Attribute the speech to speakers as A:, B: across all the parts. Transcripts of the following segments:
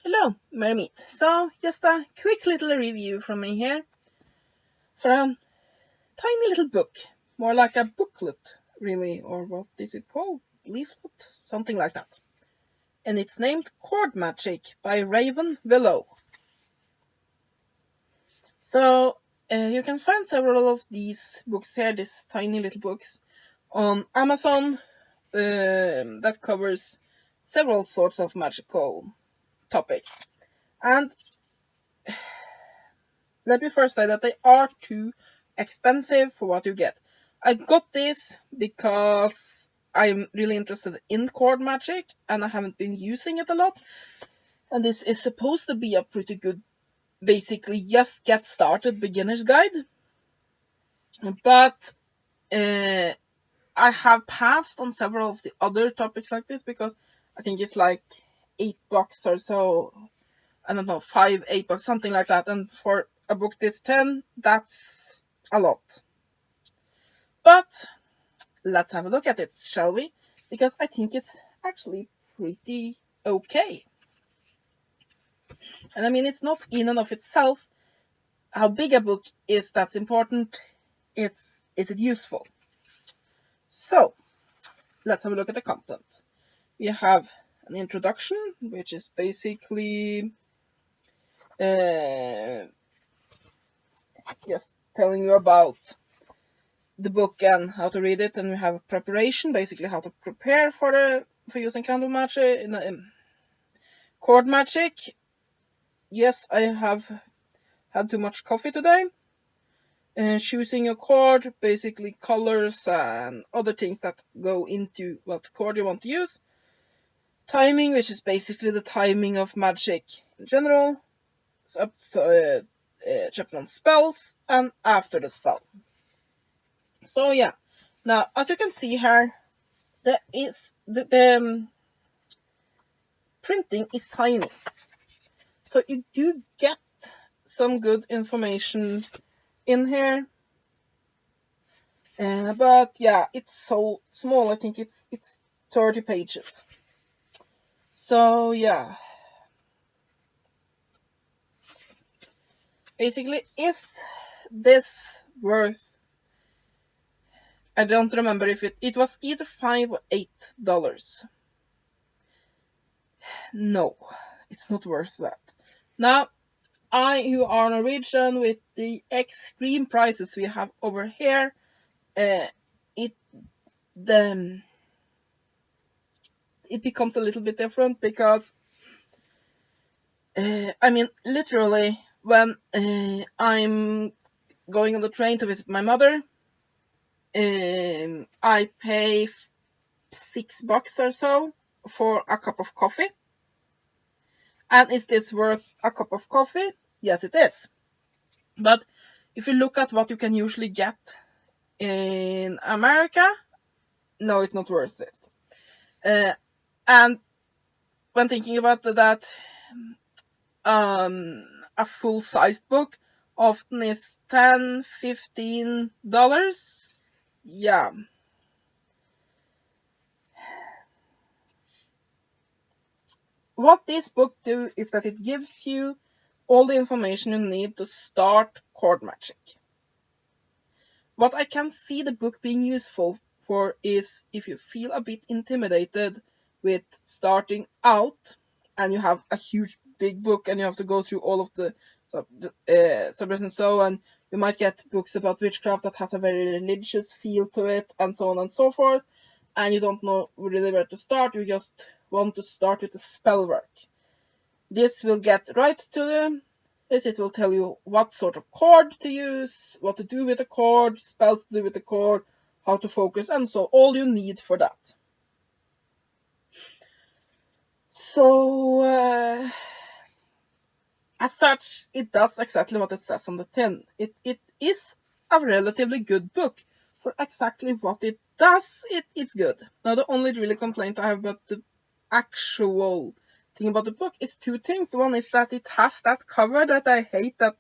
A: Hello, Merry Meat. So, just a quick little review from me here for a tiny little book. More like a booklet, really, or what is it called? Leaflet? Something like that. And it's named Chord Magic by Raven Willow. So, you can find several of these books here, these tiny little books, on Amazon that covers several sorts of magical topics. And let me first say that they are too expensive for what you get. I got this because I'm really interested in chord magic and I haven't been using it a lot. And this is supposed to be a pretty good, basically just get started beginner's guide. But I have passed on several of the other topics like this because I think it's like $8 or so. I don't know, $5, $8, something like that. And for a book this 10, that's a lot. But let's have a look at it, shall we? Because I think it's actually pretty okay. And I mean, it's not in and of itself how big a book is that's important. Is it useful? So, let's have a look at the content. We have an introduction, which is basically just telling you about the book and how to read it, and we have preparation, basically how to prepare for using candle magic in chord magic. Yes, I have had too much coffee today. Choosing a chord, basically colors and other things that go into what chord you want to use. Timing, which is basically the timing of magic in general. It's up to chapter on spells and after the spell. So yeah, now as you can see here, there is the printing is tiny, so you do get some good information in here. But yeah, it's so small. I think it's 30 pages. So yeah, basically, is this worth? I don't remember if it was either $5 or $8. No, it's not worth that. Now, who are Norwegian, with the extreme prices we have over here, it becomes a little bit different because I mean, literally, when I'm going on the train to visit my mother, I pay $6 or so for a cup of coffee. And is this worth a cup of coffee? Yes, it is. But if you look at what you can usually get in America, no, it's not worth it. And when thinking about that, a full-sized book often is $10, $15. Yeah. What this book do is that it gives you all the information you need to start chord magic. What I can see the book being useful for is if you feel a bit intimidated with starting out and you have a huge big book and you have to go through all of the subjects and so on. You might get books about witchcraft that has a very religious feel to it and so on and so forth, and you don't know really where to start. You just want to start with the spell work. This will get right to this. It will tell you what sort of chord to use, what to do with the chord, spells to do with the chord, how to focus, and so all you need for that. So, as such, it does exactly what it says on the tin. It is a relatively good book for exactly what it does. It's good. Now, the only really complaint I have about the actual thing about the book is two things. One is that it has that cover that I hate that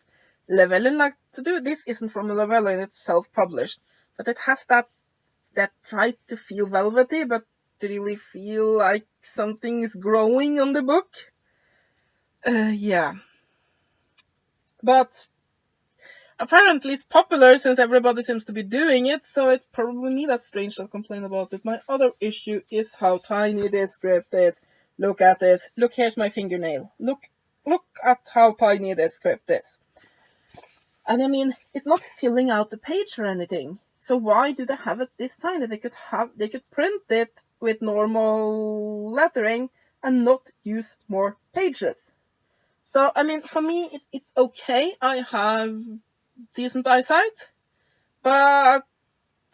A: Llewellyn like to do. This isn't from Llewellyn, it's self-published, but it has that try to feel velvety, but to really feel like something is growing on the book. Yeah. But apparently it's popular since everybody seems to be doing it, so it's probably me that's strange to complain about it. My other issue is how tiny this script is. Look at this. Look, here's my fingernail. Look at how tiny this script is. And I mean, it's not filling out the page or anything. So why do they have it this tiny? They could print it with normal lettering and not use more pages. So I mean, for me, it's okay. I have decent eyesight, but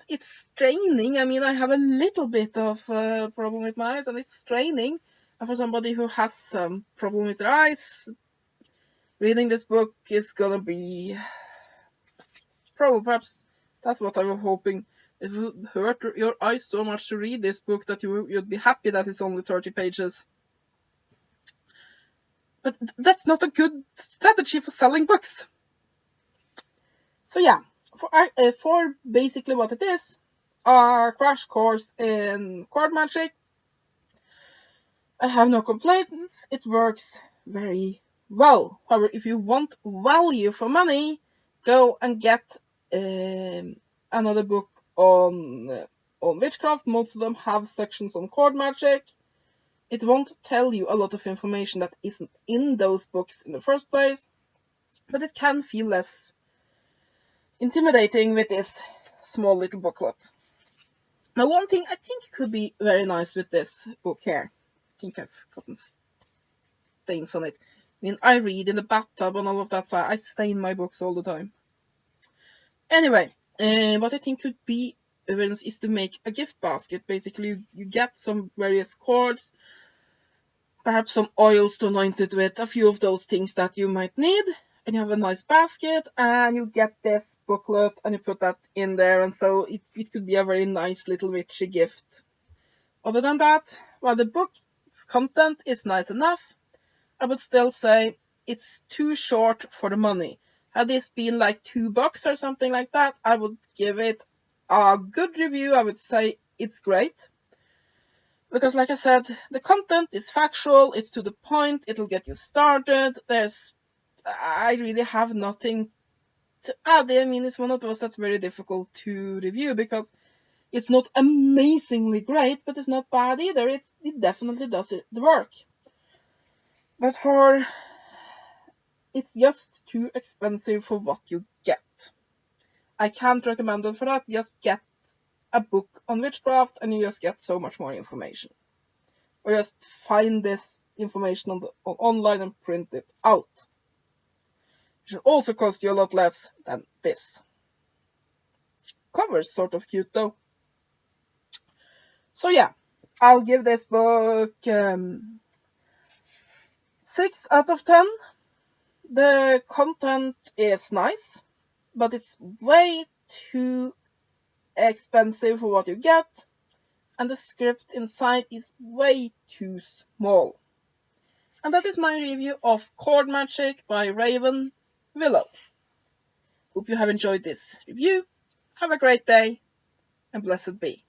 A: it's straining. I mean, I have a little bit of problem with my eyes, and it's straining. And for somebody who has some problem with their eyes, reading this book is gonna be probably, perhaps that's what I was hoping. It would hurt your eyes so much to read this book that you'd be happy that it's only 30 pages. But that's not a good strategy for selling books. So yeah, for basically what it is, a crash course in card magic. I have no complaints. It works very well. However, if you want value for money, go and get another book on witchcraft. Most of them have sections on card magic. It won't tell you a lot of information that isn't in those books in the first place, but it can feel less intimidating with this small little booklet. Now, one thing I think could be very nice with this book here, I think I've gotten stains on it. I mean, I read in the bathtub and all of that, so I stain my books all the time. Anyway, what I think could be evidence is to make a gift basket. Basically, you get some various cards, perhaps some oils to anoint it with, a few of those things that you might need, and you have a nice basket, and you get this booklet, and you put that in there, and so it could be a very nice little witchy gift. Other than that, while the book's content is nice enough, I would still say it's too short for the money. Had this been like $2 or something like that, I would give it a good review. I would say it's great. Because like I said, the content is factual, it's to the point, it'll get you started. I really have nothing to add. I mean, it's one of those that's very difficult to review because it's not amazingly great, but it's not bad either. It definitely does the work. But it's just too expensive for what you get. I can't recommend it for that. Just get a book on witchcraft and you just get so much more information. Or just find this information online and print it out. It should also cost you a lot less than this. Cover's sort of cute though. So yeah, I'll give this book 6 out of 10. The content is nice, but it's way too expensive for what you get, and the script inside is way too small. And that is my review of Card Magic by Raven Willow. Hope you have enjoyed this review. Have a great day, and blessed be.